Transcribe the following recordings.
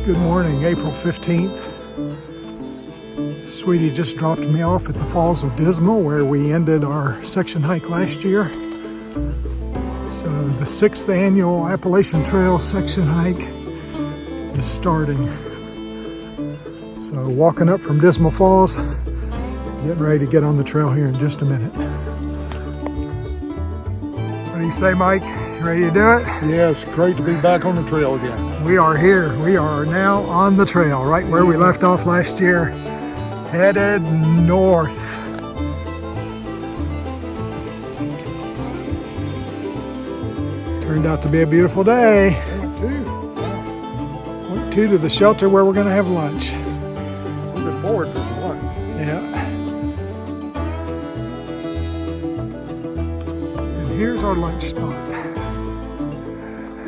Good morning, April 15th. Sweetie just dropped me off at the Falls of Dismal where we ended our section hike last year. So the 6th annual Appalachian Trail section hike is starting. So walking up from Dismal Falls, getting ready to get on the trail here in just a minute. What do you say, Mike? You ready to do it? Yes, great to be back on the trail again. We are here. We are now on the trail, right where we left off last year, headed north. Turned out to be a beautiful day. Went to the shelter where we're going to have lunch. Looking forward to some lunch. Yeah. And here's our lunch spot.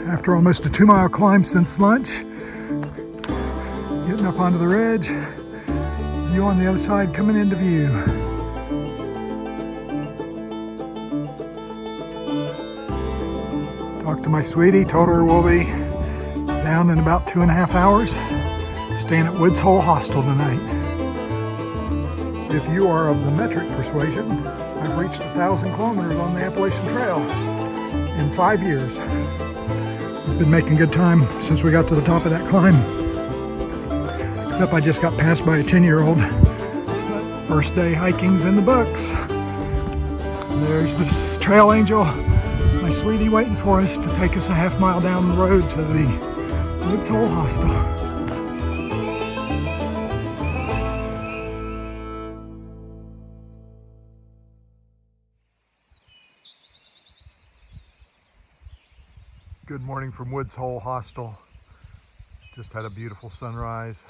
After almost a 2-mile climb since lunch, getting up onto the ridge, you on the other side coming into view. Talked to my sweetie, told her we'll be down in about 2.5 hours, staying at Woods Hole Hostel tonight. If you are of the metric persuasion, I've reached 1,000 kilometers on the Appalachian Trail in 5 years. Been making good time since we got to the top of that climb. Except I just got passed by a 10-year-old. First day hiking's in the books. There's this trail angel, my sweetie, waiting for us to take us a half mile down the road to the Woods Hole Hostel. Good morning from Woods Hole Hostel. Just had a beautiful sunrise.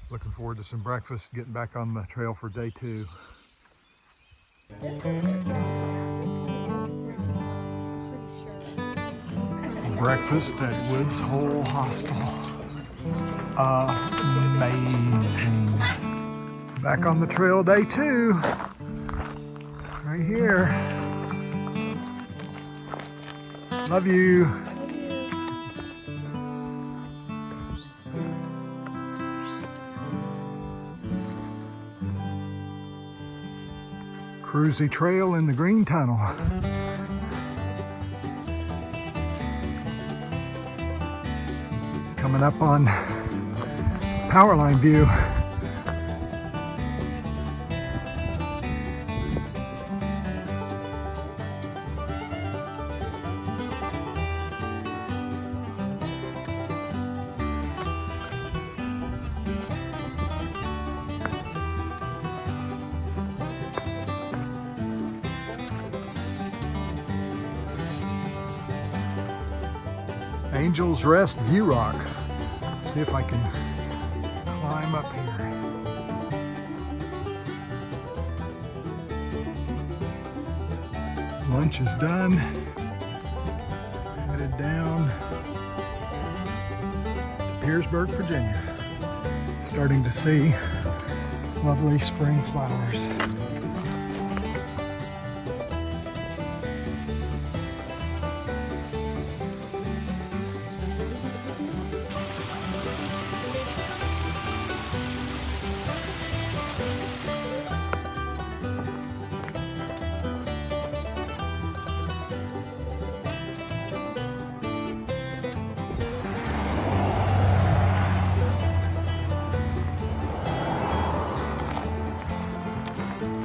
Looking forward to some breakfast, getting back on the trail for day 2. Breakfast at Woods Hole Hostel. Amazing. Back on the trail day 2. Right here. Love you. Cruisy trail in the green tunnel. Coming up on power line view. Angel's Rest View Rock. See if I can climb up here. Lunch is done. Headed down to Pearsburg, Virginia. Starting to see lovely spring flowers.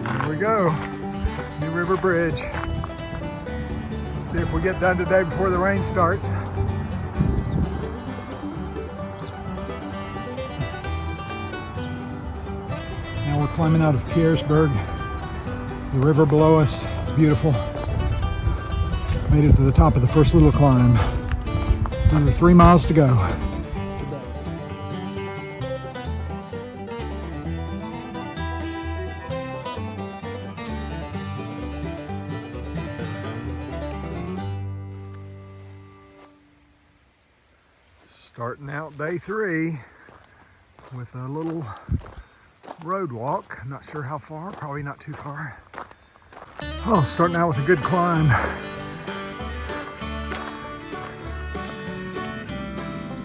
Here we go, New River Bridge. See if we get done today before the rain starts. Now we're climbing out of Pearsburg. The river below us, it's beautiful. Made it to the top of the first little climb. Another 3 miles to go. Starting out day 3. with a little road walk. Not sure how far, probably not too far. Oh, starting out with a good climb.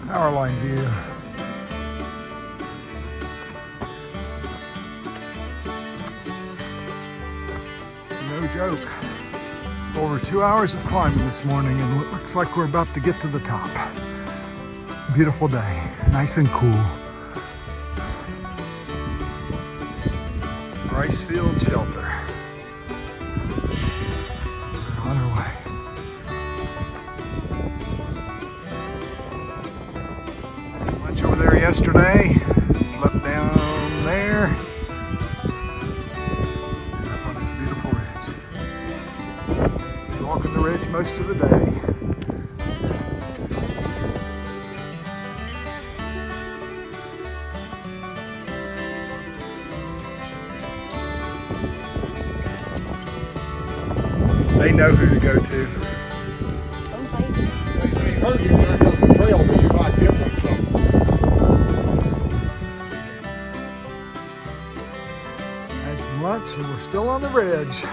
Power line view. No joke. Over 2 hours of climbing this morning, and it looks like we're about to get to the top. Beautiful day, nice and cool. Rice field shelter. We're on our way. Lunch over there yesterday. Slept down there. And up on this beautiful ridge. Been walking the ridge most of the day. They know who to go to. They heard you back up the trail that you might give them something. Had some lunch and we're still on the ridge.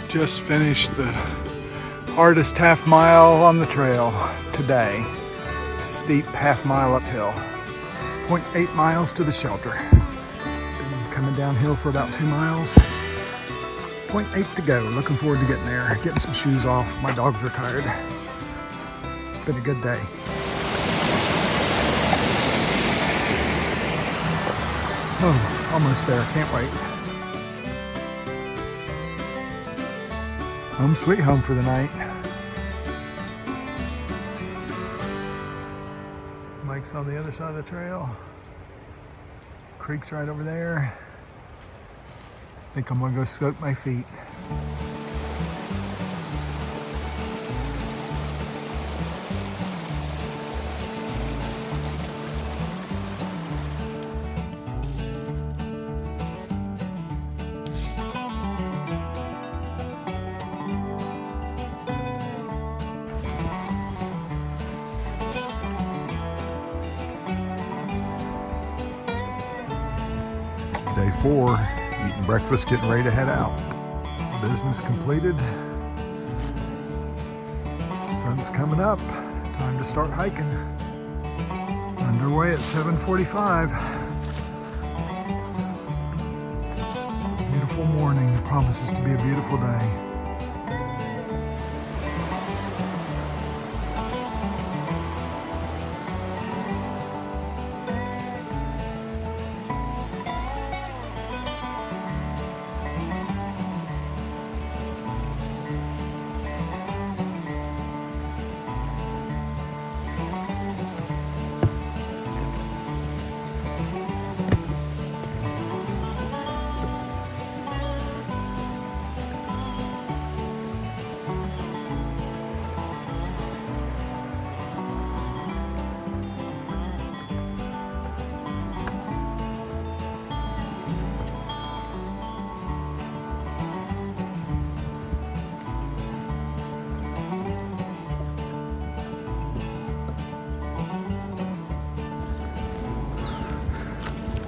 Just finished the hardest half mile on the trail today. Steep half mile uphill. 0.8 miles to the shelter. Been coming downhill for about 2 miles. 0.8 to go. Looking forward to getting there. Getting some shoes off. My dogs are tired. Been a good day. Oh, almost there. Can't wait. Home sweet home for the night. Mike's on the other side of the trail. Creek's right over there. I think I'm gonna go soak my feet. Day 4. Eating breakfast, getting ready to head out. Business completed. Sun's coming up. Time to start hiking. Underway at 7:45. Beautiful morning. Promises to be a beautiful day.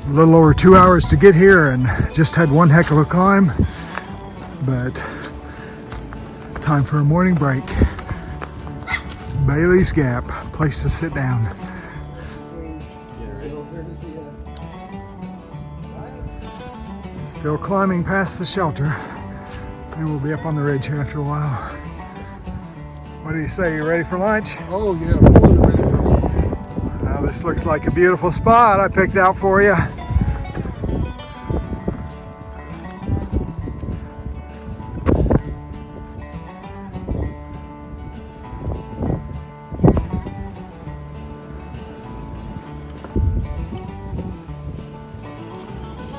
A little over 2 hours to get here and just had one heck of a climb, but time for a morning break. Bailey's Gap, place to sit down. Still climbing past the shelter. And we'll be up on the ridge here after a while. What do you say, you ready for lunch? Oh yeah, more than ready for lunch. Now this looks like a beautiful spot I picked out for you.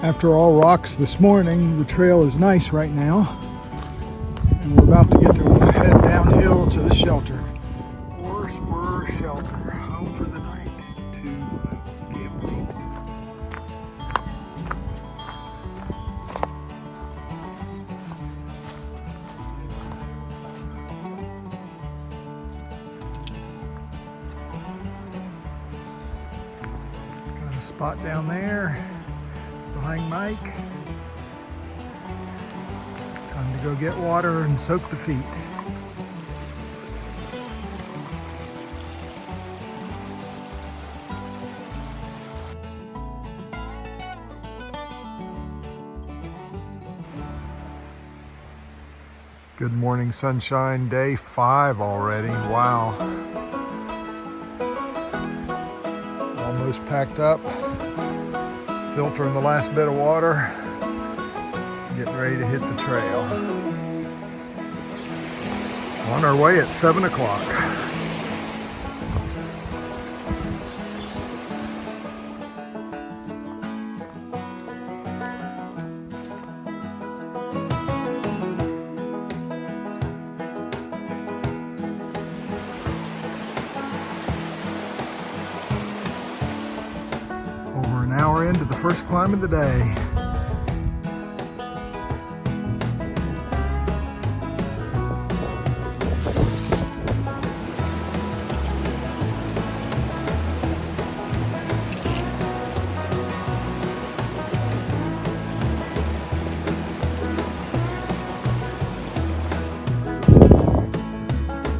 After all rocks this morning, the trail is nice right now. And we're about to get to head downhill to the shelter. Or Spur shelter, home for the night. 2 miles camping. A spot down there behind Mike. Time to go get water and soak the feet. Good morning, sunshine. Day 5 already. Wow. Almost packed up. Filtering the last bit of water. Getting ready to hit the trail. On our way at 7 o'clock. Over an hour into the first climb of the day.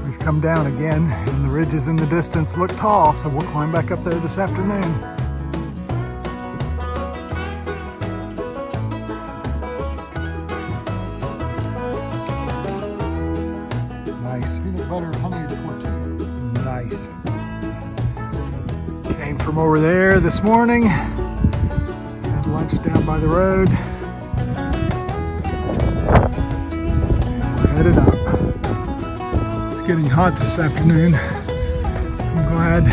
We've come down again, and the ridges in the distance look tall, so we'll climb back up there this afternoon. Nice. Peanut butter, honey, tortilla. Nice. Came from over there this morning. Had lunch down by the road. And we're headed up. It's getting hot this afternoon. I'm glad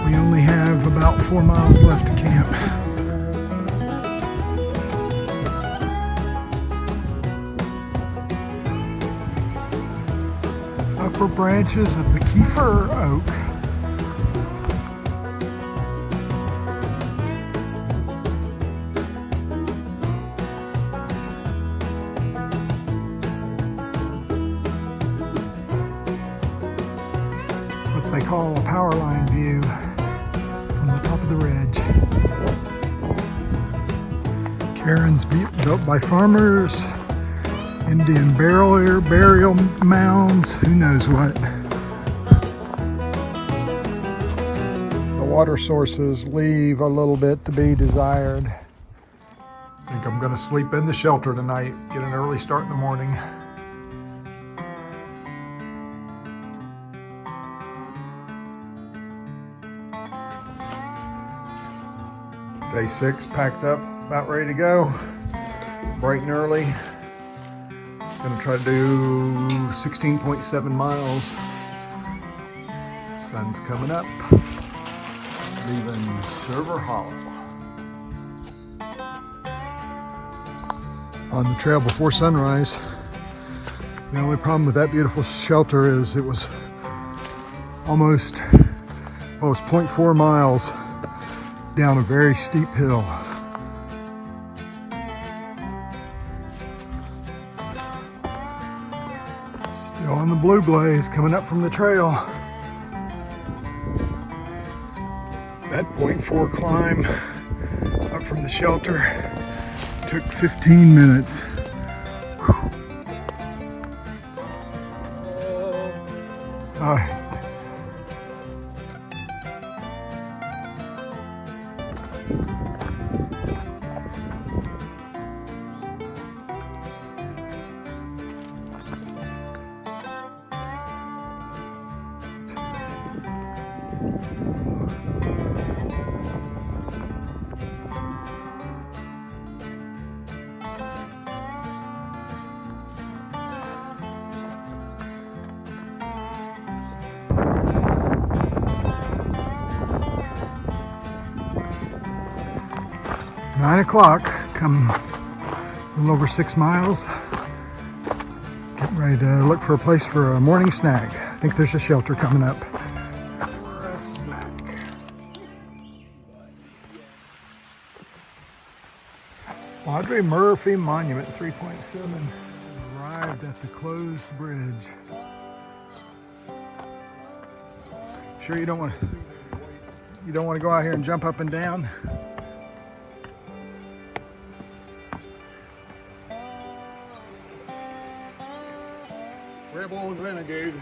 we only have about 4 miles left to camp. Upper branches of the Kiefer oak. It's what they call a power line view from the top of the ridge. Cairns built by farmers. Indian burial mounds, who knows what. The water sources leave a little bit to be desired. I think I'm going to sleep in the shelter tonight, get an early start in the morning. Day 6 packed up, about ready to go. Bright and early. Gonna try to do 16.7 miles. Sun's coming up. Leaving Sarver Hollow. On the trail before sunrise. The only problem with that beautiful shelter is it was almost 0.4 miles down a very steep hill. Still on the blue blaze coming up from the trail. That 0.4 climb up from the shelter took 15 minutes. Whew. All right. Nine o'clock, come a little over 6 miles. Getting ready to look for a place for a morning snack. I think there's a shelter coming up. For a snack. Audrey Murphy Monument 3.7. Arrived at the closed bridge. Sure you don't want You don't want to go out here and jump up and down. Rebel and Renegade.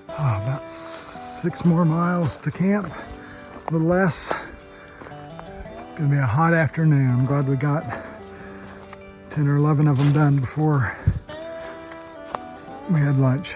About 6 more miles to camp, a little less. Gonna be a hot afternoon. I'm glad we got 10 or 11 of them done before we had lunch.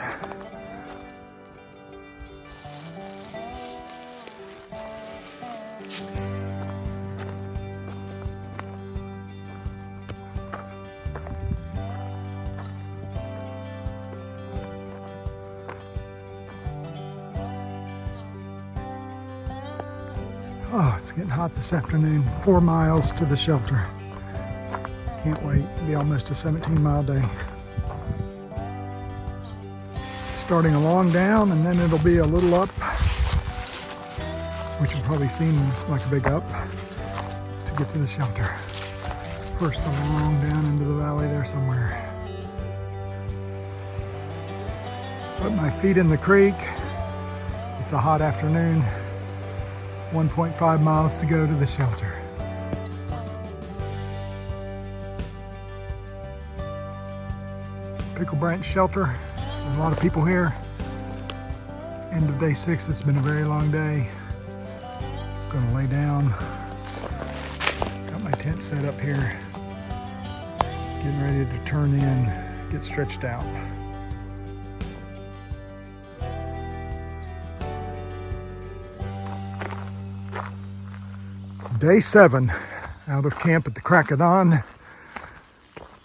Oh, it's getting hot this afternoon. 4 miles to the shelter. Can't wait. It'll be almost a 17-mile day. Starting along down, and then it'll be a little up, which will probably seem like a big up to get to the shelter. First along down into the valley there somewhere. Put my feet in the creek. It's a hot afternoon. 1.5 miles to go to the shelter. Pickle Branch Shelter. There's a lot of people here. End of day 6. It's been a very long day. Gonna lay down. Got my tent set up here. Getting ready to turn in, get stretched out. Day 7, out of camp at the crack of dawn.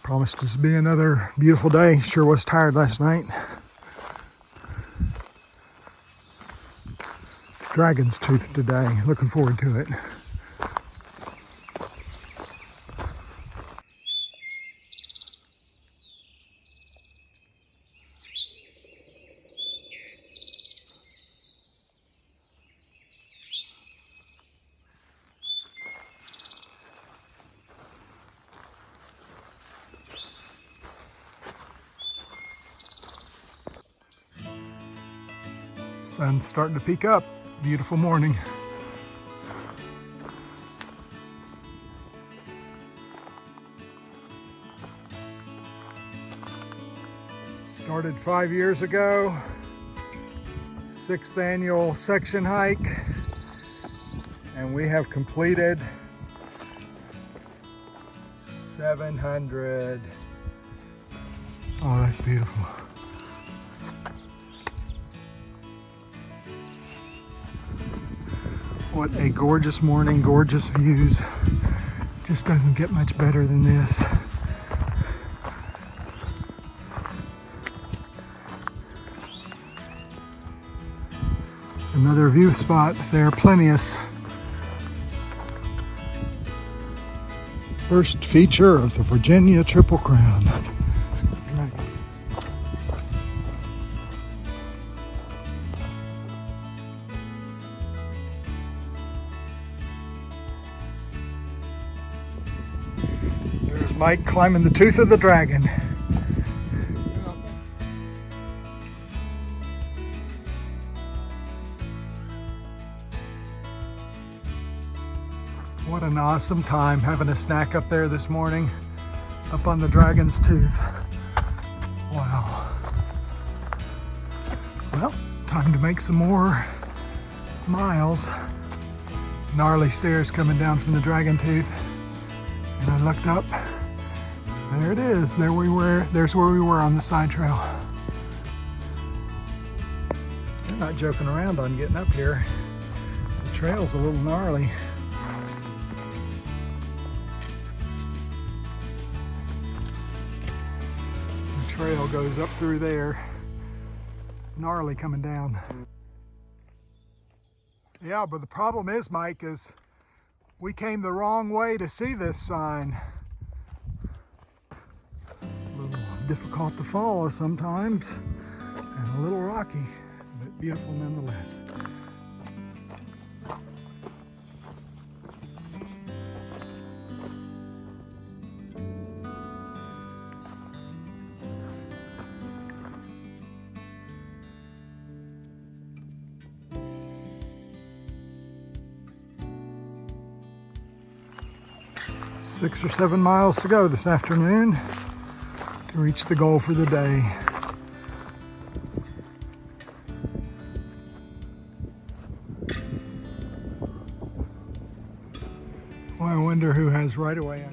Promised us to be another beautiful day. Sure was tired last night. Dragon's Tooth today. Looking forward to it. Sun's starting to peek up. Beautiful morning. Started 5 years ago. 6th annual section hike. And we have completed 700. Oh, that's beautiful. What a gorgeous morning, gorgeous views. Just doesn't get much better than this. Another view spot there, Plinius. First feature of the Virginia Triple Crown. There's Mike climbing the tooth of the dragon. What an awesome time having a snack up there this morning, up on the Dragon's Tooth. Wow. Well, time to make some more miles. Gnarly stairs coming down from the Dragon Tooth. And I looked up, there it is. There's where we were on the side trail. They're not joking around on getting up here. The trail's a little gnarly. Trail goes up through there. Gnarly coming down. Yeah, but the problem is, Mike, is we came the wrong way to see this sign. A little difficult to follow sometimes, and a little rocky, but beautiful nonetheless. 6 or 7 miles to go this afternoon to reach the goal for the day. Well, I wonder who has right away.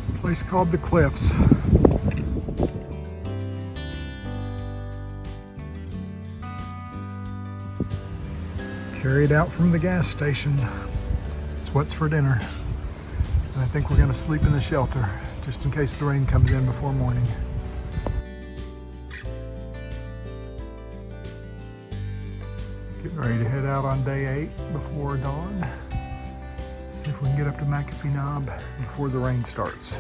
A place called the Cliffs. Carried out from the gas station. It's what's for dinner. And I think we're gonna sleep in the shelter just in case the rain comes in before morning. Getting ready to head out on day 8 before dawn. See if we can get up to McAfee Knob before the rain starts.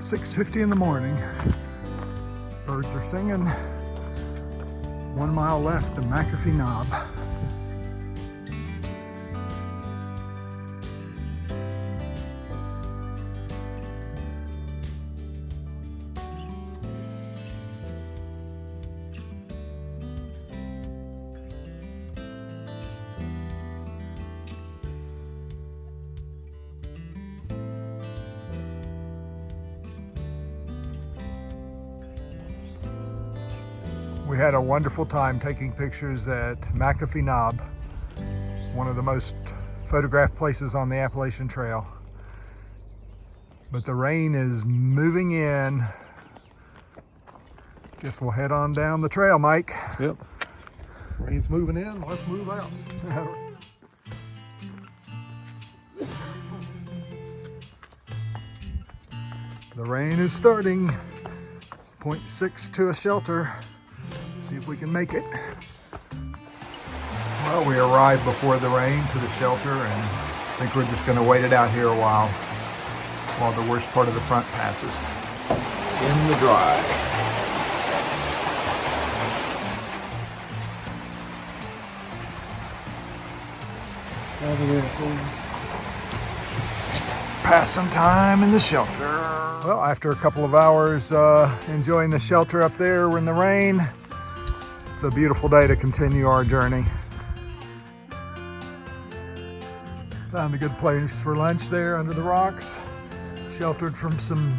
"6:50 in the morning. Birds are singing. 1 mile left to McAfee Knob. We had a wonderful time taking pictures at McAfee Knob, one of the most photographed places on the Appalachian Trail. But the rain is moving in. Guess we'll head on down the trail, Mike. Yep. Rain's moving in, let's move out. The rain is starting. 0.6 to a shelter. See if we can make it. Well, we arrived before the rain to the shelter, and I think we're just going to wait it out here a while the worst part of the front passes. In the dry. Pass some time in the shelter. Well, after a couple of hours enjoying the shelter up there in the rain, it's a beautiful day to continue our journey. Found a good place for lunch there under the rocks, sheltered from some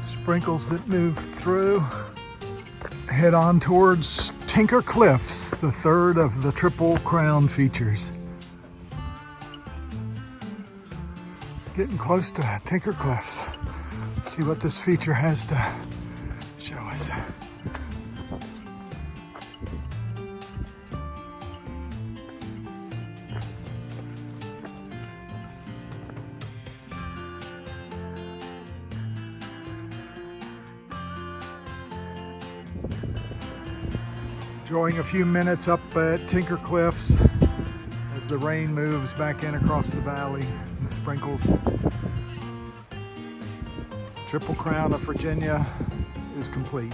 sprinkles that moved through. Head on towards Tinker Cliffs, the third of the Triple Crown features. Getting close to Tinker Cliffs. See what this feature has to show us. Enjoying a few minutes up at Tinker Cliffs as the rain moves back in across the valley and the sprinkles. Triple Crown of Virginia is complete.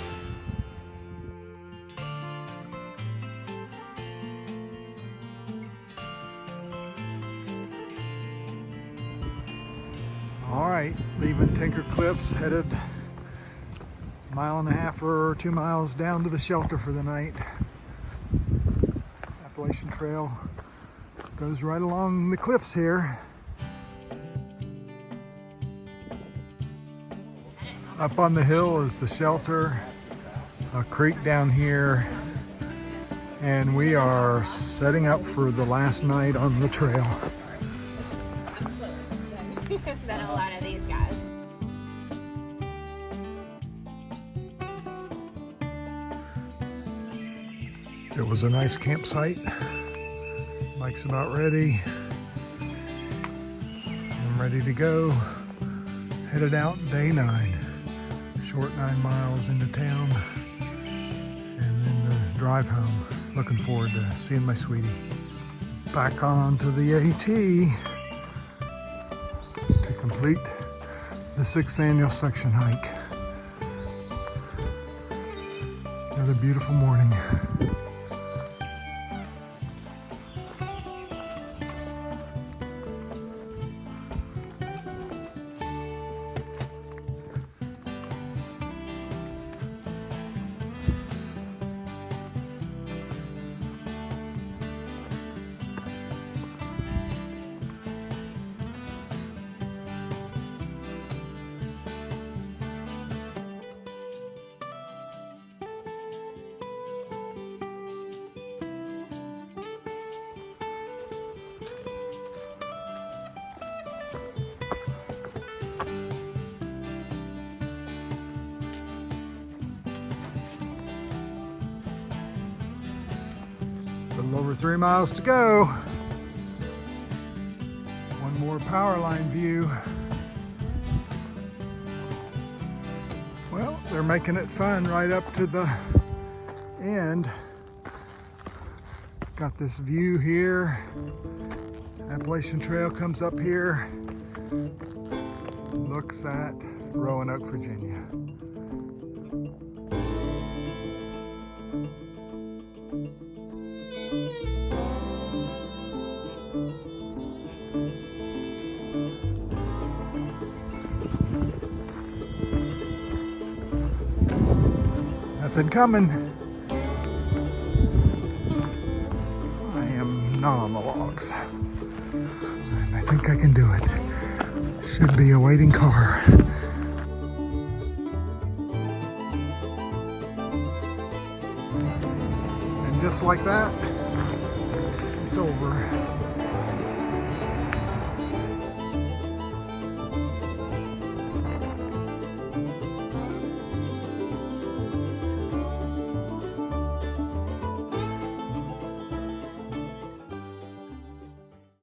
All right, leaving Tinker Cliffs, headed a mile and a half or 2 miles down to the shelter for the night. Appalachian Trail goes right along the cliffs here. Up on the hill is the shelter, a creek down here, and we are setting up for the last night on the trail. Than a lot of these guys. It was a nice campsite. Mike's about ready. I'm ready to go. Headed out day 9. Short 9 miles into town. And then the drive home. Looking forward to seeing my sweetie. Back onto the AT to complete the 6th annual section hike. Another beautiful morning. little over 3 miles to go. One more power line view. Well, they're making it fun right up to the end. Got this view here. Appalachian Trail comes up here. Looks at Roanoke, Virginia. Nothing coming. I am not on the logs. And I think I can do it. Should be a waiting car. And just like that, it's over.